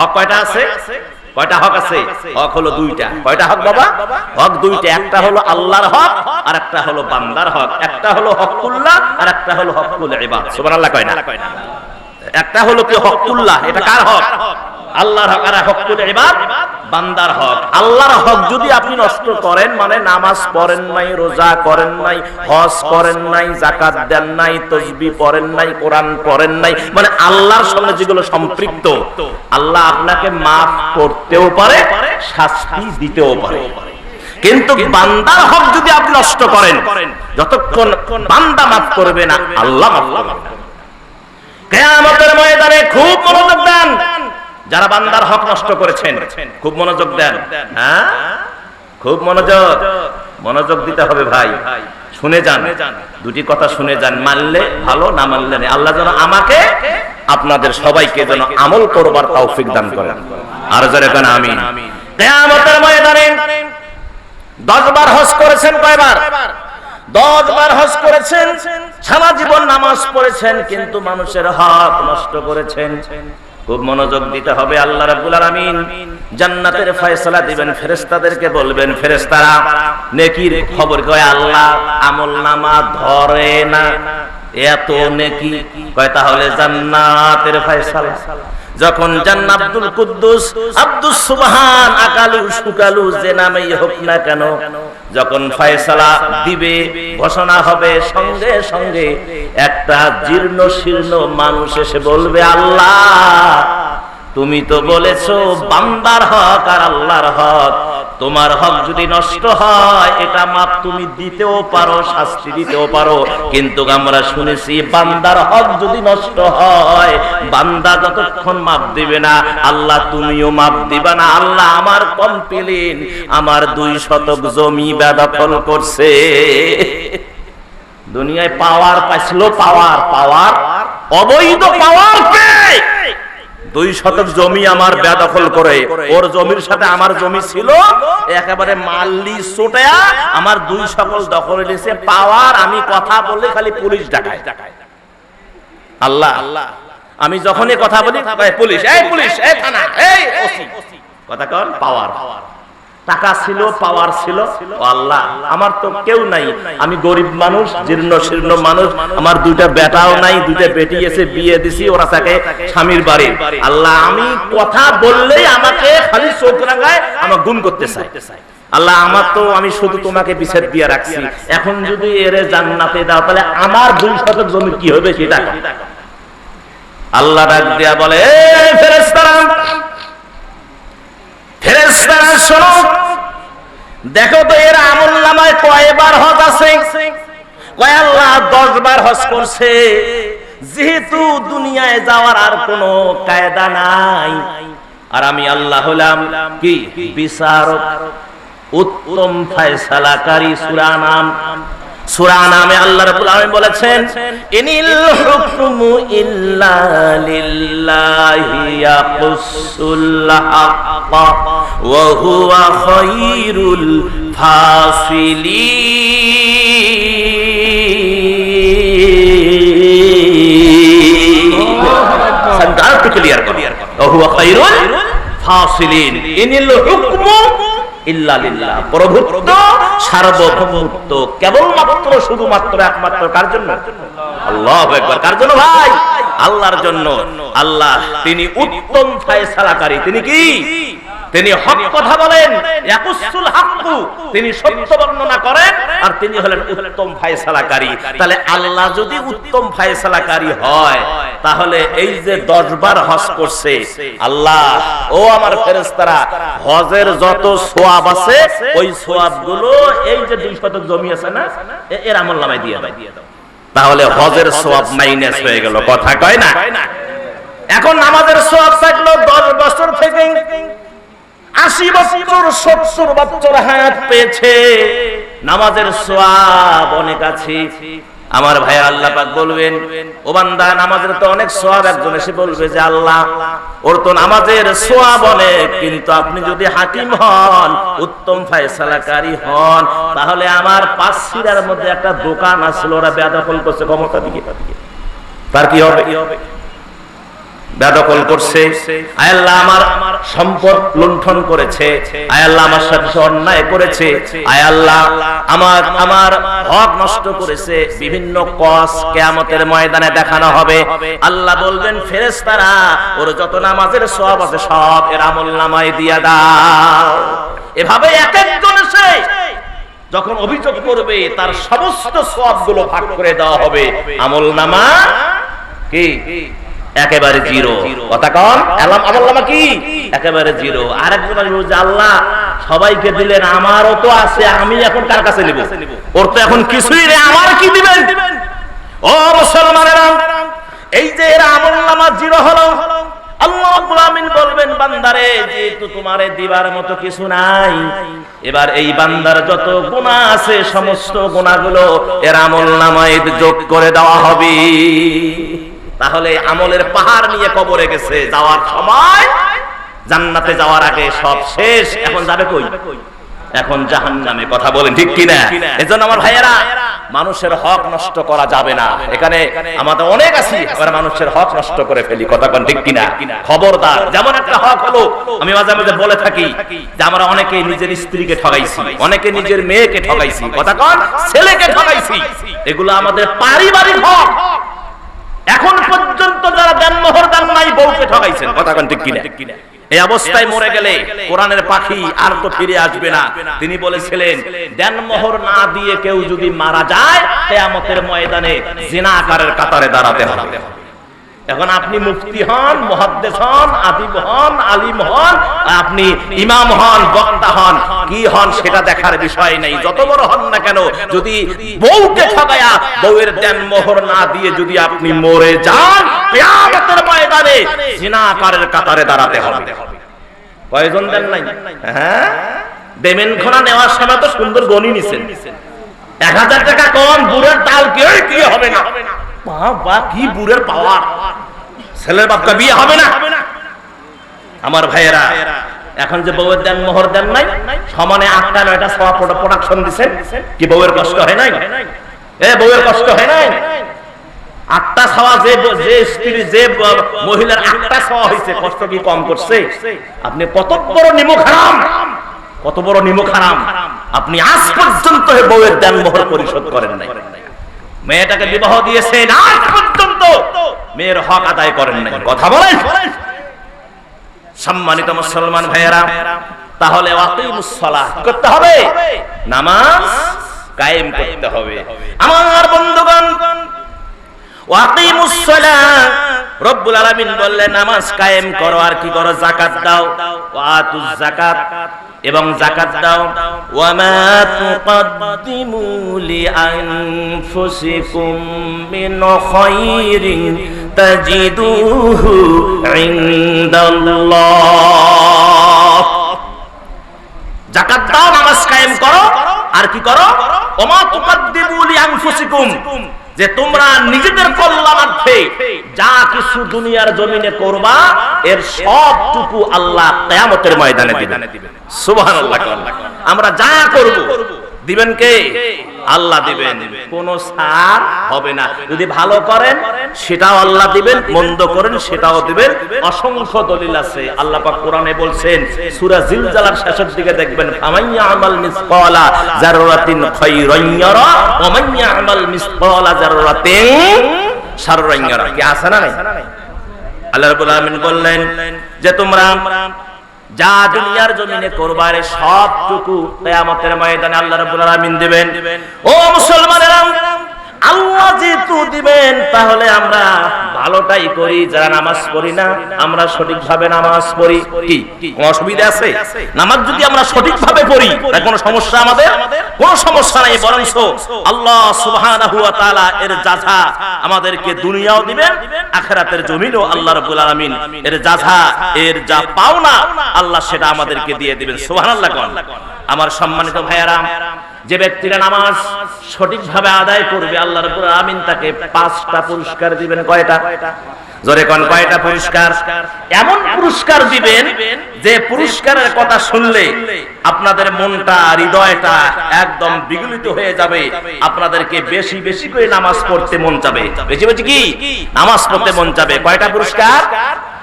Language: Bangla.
হক কয়টা আছে? কয়টা হক আছে? হক হলো দুইটা। কয়টা হক বাবা? হক দুইটা। একটা হলো আল্লাহর হক আর একটা হলো বান্দার হক। একটা হলো হকুল্লাহ আর একটা হলো হকুল ইবাদ। সুবহানাল্লাহ কয় না? একটা হলো কি হকুল্লাহ, এটা কার হক? আল্লাহর হক। আর হকুল ইবাদ বান্দার হক। আল্লাহর হক যদি আপনি নষ্ট করেন, মানে নামাজ পড়েন নাই, রোজা করেন নাই, হজ করেন নাই, যাকাত দেন নাই, তাসবিহ পড়েন নাই, কোরআন পড়েন নাই, মানে আল্লাহর সঙ্গে যেগুলো সম্পৃক্ত, আল্লাহ আপনাকে maaf করতেও পারে, শাস্তি দিতেও পারে। কিন্তু বান্দার হক যদি আপনি নষ্ট করেন, যতক্ষণ বান্দা maaf করবে না, আল্লাহ maaf করবে না। কিয়ামতের ময়দানে খুব মনোযোগ দেন, যারা বান্দার হক নষ্ট করেছেন, খুব মনোযোগ দেন। হ্যাঁ, খুব মনোযোগ দিতে হবে ভাই। শুনে যান, দুটি কথা শুনে যান, মানলে ভালো, না মানলে নেই। আল্লাহ যেন আমাকে আপনাদের সবাইকে যেন আমল করবার তৌফিক দান করেন। আর যারা কেন আমিন। কিয়ামতের ময়দানে 10 বার হজ করেছেন, কয়বার? 10 বার হজ করেছেন, সারা জীবন নামাজ পড়েছেন, কিন্তু মানুষের হক নষ্ট করেছেন। খুব মনোযোগ দিতে হবে। আল্লাহ রাব্বুল আলামিন জান্নাতের ফয়সালা দিবেন, ফেরেশতাদেরকে বলবেন, ফেরেশতারা নেকির খবর কয়, আল্লাহ আমলনামা ধরে না, এত নেকি কয়, তাহলে জান্নাতের ফয়সালা। যখন জান্নাত আব্দুল কুদ্দুস, আব্দুস সুবহান, আকালু সুকালু যে নামেই হোক না কেন, যখন ফয়সালা দিবে, ঘোষণা হবে, সঙ্গে সঙ্গে একটা জীর্ণ শীর্ণ মানুষ এসে বলবে, আল্লাহ তুমি তো বলেছো বান্দার হক আর আল্লাহর হক, তোমার হক যদি নষ্ট হয় এটা মাপ তুমি দিতেও পারো, শাস্তি দিতেও পারো, কিন্তু আমরা শুনেছি বান্দার হক যদি নষ্ট হয়, বান্দা যতক্ষণ মাপ দিবে না, আল্লাহ তুমিও মাপ দিবা না। আল্লাহ আমার কমপ্লেইন, আমার 2 শতক জমি বেদখল করছে। দুনিয়ায় পাওয়ার পাইছিল, পাওয়ার অবৈধ পাওয়ার পেয়ে 2 শতক জমি আমার বেদখল করে, ওর জমির সাথে আমার জমি ছিল, একেবারে মাল্লি ছোটায়া আমার 2 সকল দখল নিয়েছে। পাওয়ার, আমি কথা বললে খালি পুলিশ ডাকায়। আল্লাহ, আমি যখনই কথা বলি পুলিশ, এই পুলিশ, এই থানা, এই ওসি, কথা কন পাওয়ার। টাকা ছিল, পাওয়ার ছিল, ও আল্লাহ আমার তো কেউ নাই, আমি গরিব মানুষ, জীর্ণ শীর্ণ মানুষ, আমার 2টা বেটাও নাই, 2টা বেটি এসে বিয়ে দিছি, ওরা থাকে স্বামীর বাড়ি। আল্লাহ আমি কথা বললেই আমাকে খালি চোখ রাঙায়, আমার গুম করতে চায়। আল্লাহ আমার তো, আমি শুধু তোমাকে বিচার দিয়ে রাখছি, এখন যদি এরে জান্নাতে দাও তাহলে আমার 2 শতক জমি কি হবে সেটা। আল্লাহ ডাক দিয়া বলে, এই ফেরেশতারা, ফেরেশতারা শোনো, দেখো তো এর আমলনামায় কয়বার হজ আছে? কয় আল্লাহ 10 বার হজ করছে। যেহেতু দুনিয়ায় যাওয়ার আর কোনো কায়দা নাই, আর আমি আল্লাহ হলাম কি বিচারক, উত্তম ফয়সালাকারী। সূরা নামে আল্লাহ রাব্বুল আলামিন বলেছেন, ইনিল হুকমু ইল্লা লিল্লাহি ইয়াকুসুল হাক্কা ওয়া হুয়া খায়রুল ফাসিলিন। সন্ধান ক্লিয়ার কর, ওয়া হুয়া খায়রুল ফাসিলিন। ইনিল হুকমু ইল্লা লিল্লাহ, প্রভুত্ব, সার্বভৌমত্ব কেবলমাত্র, শুধুমাত্র, একমাত্র কার জন্য? আল্লাহু আকবার। কার জন্য ভাই? আল্লাহর জন্য। আল্লাহ তিনি উত্তম ফয়সালাকারী। তিনি কি? তিনি হক কথা বলেন, ইয়াকুসুল হাক্কু, তিনি সত্য বর্ণনা করেন, আর তিনি হলেন উত্তম ফয়সালাকারী। তাহলে আল্লাহ যদি উত্তম ফয়সালাকারী হয়, তাহলে এই যে 10 বার হজ করছে, আল্লাহ ও আমার ফেরেশতারা, হজের যত সওয়াব আছে ওই সওয়াবগুলো এই যে 2 শতক জমি আছে না, এর আমলনামায় দিয়ে দাও। তাহলে হজের সওয়াব মাইনাস হয়ে গেল, কথা কয় না? এখন নামাজের সওয়াব থাকলো 10 বছর থেকে 80 বছর, 70 বছর হায়াত পেয়েছে, নামাজের সওয়াব অনেক আছে। আমার ভাই আল্লাহ পাক বলবেন, ও বান্দা নামাজের তো অনেক সওয়াব। একজন এসে বলবে যে আল্লাহ ওর তো নামাজের সওয়াব অনেক, কিন্তু আপনি যদি হাকিম হন, উত্তম ফয়সালাকারী হন, তাহলে আমার 5 সিরার মধ্যে একটা দোকান আসলো, ওরা বেদখল করছে, ক্ষমতা দিকে, তার কি হবে? বেদখল করছে, আয় আল্লাহ আমার সম্পদ লুণ্ঠন করেছে, আয় আল্লাহ আমার সাথে অন্যায় করেছে, আয় আল্লাহ আমার হক নষ্ট করেছে, বিভিন্ন কস কিয়ামতের ময়দানে দেখানো হবে। আল্লাহ বলবেন ফেরেশতারা ওর যত নামাজের সওয়াব আছে সব এর আমলনামায় দিয়া দাও। এভাবে এক একজন এসে যখন অভিযোগ করবে তার সমস্ত সওয়াবগুলো ভাগ করে দেওয়া হবে, আমলনামা কি একেবারে জিরো। কথা কন, আমলনামা কি একেবারে জিরো। আরেকজন বলছে আল্লাহ সবাইকে দিলেন, আমারও তো আছে, আমি এখন কার কাছে নিব? ওর তো এখন কিছুই নেই, আমার কি দিবেন? ও মুসলমানেরা, এই যে এর আমলনামা জিরো হলো, আল্লাহ রাব্বুল আমিন বলবেন বান্দারে যেহেতু তোমারে দিবার মতো কিছু নাই, এবার এই বান্দার যত গুনাহ আছে সমস্ত গুনাহগুলো এর আমলনামায় যোগ করে দেওয়া হবে। তাহলে আমলের পাহাড় নিয়ে কবরে গেছে, যাওয়ার সময় জান্নাতে যাওয়ার আগে সব শেষ, এখন যাবে কই? এখন জাহান্নামে। কথা বলেন ঠিক কিনা? এজন্য আমার ভাইয়েরা, মানুষের হক নষ্ট করা যাবে না। এখানে আমাদের অনেক আছি আমরা মানুষের হক নষ্ট করে ফেলি। কথা কোন ঠিক কিনা? খবরদার। যেমন একটা হক হলো, আমি মাঝে মাঝে বলে থাকি যে আমরা অনেকে নিজের স্ত্রীকে ঠকাইছি, অনেকে নিজের মেয়েকে ঠকাইছি, কথা কোন ছেলেকে ঠকাইছি, এগুলো আমাদের পারিবারিক হক। এখন পর্যন্ত যারা দেনমোহর দেন নাই বউকে ঠকাইছেন, কথা কোন ঠিক কিনা? এই অবস্থায় মরে গেলে কোরআনের পাখি আর তো ফিরে আসবে না। তিনি বলেছিলেন দেনমোহর না দিয়ে কেউ যদি মারা যায় কিয়ামতের ময়দানে জিনাকারের কাতারে দাঁড়াতে হবে। এখন আপনি মুফতি হন, মুহাদ্দিস হন, আদিব হন, আলিম হন, আপনি ইমাম হন, বক্তা হন, কি হন সেটা দেখার বিষয় নেই। যত বড় হন না কেন, যদি বউকে ঠকায়া বউয়ের দেনমোহর না দিয়ে যদি আপনি মরে যান কিয়ামতের ময়দানে জিনাকারের কাতারে দাঁড়াতে হবে। কয়জন দেন নাই? হ্যাঁ, দেমেন খোনা নেওয়ার সময় তো সুন্দর গনি নিছেন, 1000 টাকা কম, বুড়ের ডাল কি হবে না? বাবা কি বুড়ের পাওয়ার, ছেলের বাপকা বিয়ে হবে না। আমার ভাইয়েরা, এখন যে বউয়ের দেন মোহর দেন নাই, সমানে 8টা 9টা সওয়াব প্রোডাকশন দিবেন, কি বউয়ের কষ্ট হয় নাই? বউয়ের কষ্ট হয় নাই? 8টা সওয়া যে স্ত্রী যে মহিলার 8টা সওয়া হইছে, কষ্ট কি কম করছে? আপনি কত বড় নিমুখ হারাম, কত বড় নিমুখ হারাম, আপনি আজ পর্যন্ত বউয়ের দেন মোহর পরিশোধ করেন নাই। মেয়েটাকে বিবাহ দিয়েছেন, আজ পর্যন্ত মেয়ের হক আদায় করেন নাই। কথা বলেন সম্মানিত মুসলমান ভাইয়েরা, তাহলে ওয়াকিমুস সালাহ করতে হবে, নামাজ কায়েম করতে হবে। আমার বন্ধুগণ, ওয়াকিমুস সালাহ, রব্বুল আলামিন বললেন নামাজ কায়েম করো, আর কি করো? যাকাত দাও, ওয়াতুজ যাকাত, এবং যাকাত দাও। ওয়ামা তুকদ্দিমু লিআনফুসিকুম মিন খায়রিন তাজিদুহু ইনদাল্লাহ। যাকাত দাও, নামাজ কায়েম করো, আর কি করো? ওমা তুকদ্দিমু লিআনফুসিকুম, যে তোমরা নিজেদের কল্যাণার্থে যা কিছু দুনিয়ার জমিনে করবা এর সবটুকু আল্লাহ কিয়ামতের ময়দানে দিবেন। সুবহানাল্লাহ। আমরা যা করব দিবেন কে? আল্লাহ দিবেন, কোনো ছাড় হবে না। যদি ভালো করেন সেটাও আল্লাহ দিবেন, মন্দ করেন সেটাও দিবেন। অসংখ্য দলিল আছে। আল্লাহ পাক কোরআনে বলছেন, সূরা জিলজালার শেষের দিকে দেখবেন, ফামাইয়া আমাল মিসকালা যাররাতিন খায়রান ইয়ারা ওয়া মান ইয়ামাল মিসকালা যাররাতিন শাররান ইয়ারা। কি আছে না নাই? আল্লাহ রাব্বুল আলামিন বললেন যে তোমরা যা দুনিয়ার জমিনে করবার সবটুকু কিয়ামতের ময়দানে আল্লাহ রাব্বুল আলামিন দিবেন। ও মুসলমানেরা, আল্লাহ যেহেতু দিবেন তাহলে আমরা ভালোটাই করি। যারা নামাজ পড়ি না, আমরা সঠিকভাবে নামাজ পড়ি, কি কোনো অসুবিধা আছে? নামাজ যদি আমরা সঠিকভাবে পড়ি তার কোনো সমস্যা? আমাদের কোনো সমস্যা নাই, বরঞ্চ আল্লাহ সুবহানাহু ওয়া তাআলা এর যাজা আমাদেরকে দুনিয়াও দিবেন, আখিরাতের জমিনেও আল্লাহ রাব্বুল আলামিন এর যাজা, এর যা পাওনা আল্লাহ সেটা আমাদেরকে দিয়ে দিবেন। সুবহানাল্লাহ। আমার সম্মানিত ভাইয়েরা, যে ব্যক্তিরা নামাজ সঠিকভাবে আদায় করবে আল্লাহ রাব্বুল আলামিন তাকে 5টা পুরস্কার দিবেন। কয়টা? জোরে কোন কয়টা পুরস্কার? এমন পুরস্কার দিবেন যে পুরস্কারের কথা শুনলে আপনাদের মনটা হৃদয়টা একদম বিগলিত হয়ে যাবে, আপনাদেরকে বেশি বেশি করে নামাজ পড়তে মন চাবে, বেশি বেশি কি নামাজ পড়তে মন চাবে। কয়টা পুরস্কার?